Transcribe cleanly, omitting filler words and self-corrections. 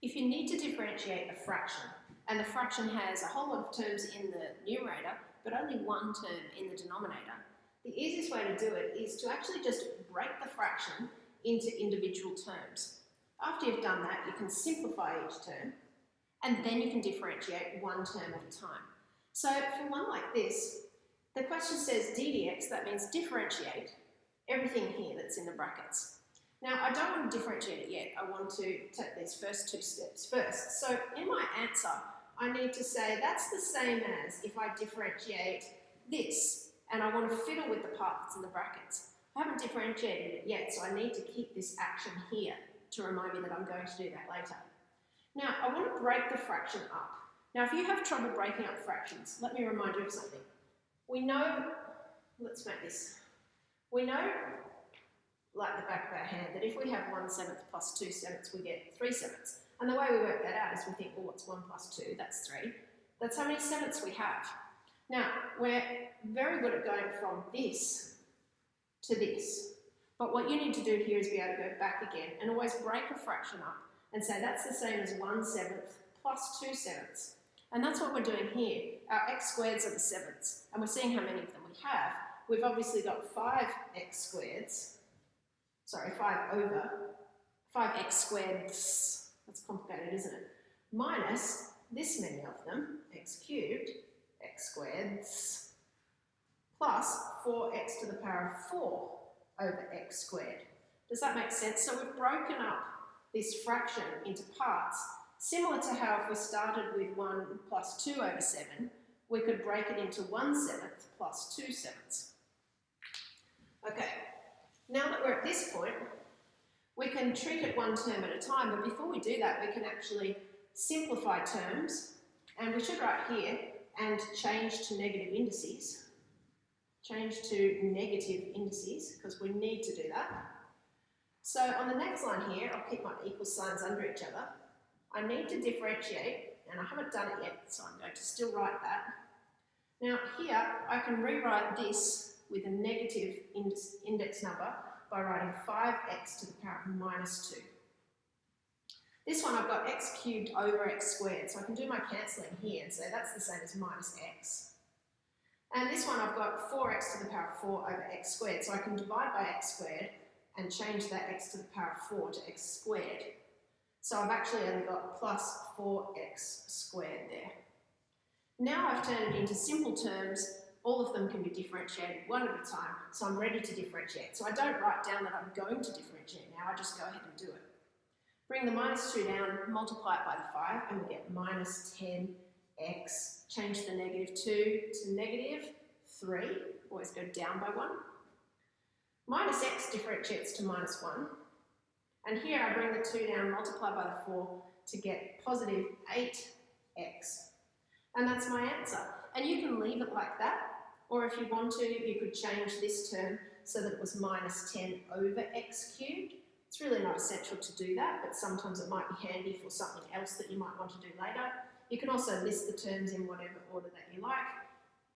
If you need to differentiate a fraction, and the fraction has a whole lot of terms in the numerator, but only one term in the denominator, the easiest way to do it is to actually just break the fraction into individual terms. After you've done that, you can simplify each term, and then you can differentiate one term at a time. So for one like this, the question says d dx, that means differentiate everything here that's in the brackets. Now, I don't want to differentiate it yet. I want to take these first two steps first. So in my answer, I need to say that's the same as if I differentiate this, and I want to fiddle with the part that's in the brackets. I haven't differentiated it yet, so I need to keep this action here to remind me that I'm going to do that later. Now, I want to break the fraction up. Now, if you have trouble breaking up fractions, let me remind you of something. We know, let's make this, we know, like the back of our hand, that if we have 1/7 plus 2/7, we get 3/7. And the way we work that out is we think, well, what's 1 plus 2? That's 3. That's how many sevenths we have. Now, we're very good at going from this to this. But what you need to do here is be able to go back again and always break a fraction up and say that's the same as 1/7 plus 2/7. And that's what we're doing here. Our x squareds are the sevenths, and we're seeing how many of them we have. We've obviously got 5x squareds, sorry, 5x squared, that's complicated, isn't it? Minus this many of them, x cubed, x squared, plus 4x to the power of 4 over x squared. Does that make sense? So we've broken up this fraction into parts, similar to how if we started with 1 plus 2 over 7, we could break it into 1/7 plus 2/7. Okay, now that we're at this point, we can treat it one term at a time, but before we do that, we can actually simplify terms, and we should write here, and change to negative indices. Change to negative indices, because we need to do that. So on the next line here, I'll keep my equal signs under each other. I need to differentiate, and I haven't done it yet, so I'm going to still write that. Now here, I can rewrite this with a negative index number by writing 5x to the power of minus 2. This one I've got x cubed over x squared, so I can do my cancelling here and say that's the same as minus x. And this one I've got 4x to the power of 4 over x squared, so I can divide by x squared and change that x to the power of 4 to x squared. So I've actually only got plus 4x squared there. Now I've turned it into simple terms. All of them can be differentiated one at a time, so I'm ready to differentiate. So I don't write down that I'm going to differentiate now, I just go ahead and do it. Bring the minus 2 down, multiply it by the 5, and we get minus 10x. Change the negative 2 to negative 3, always go down by 1. Minus x differentiates to minus 1. And here I bring the 2 down, multiply by the 4 to get positive 8x. And that's my answer. And you can leave it like that, or if you want to, you could change this term so that it was minus 10 over x cubed. It's really not essential to do that, but sometimes it might be handy for something else that you might want to do later. You can also list the terms in whatever order that you like.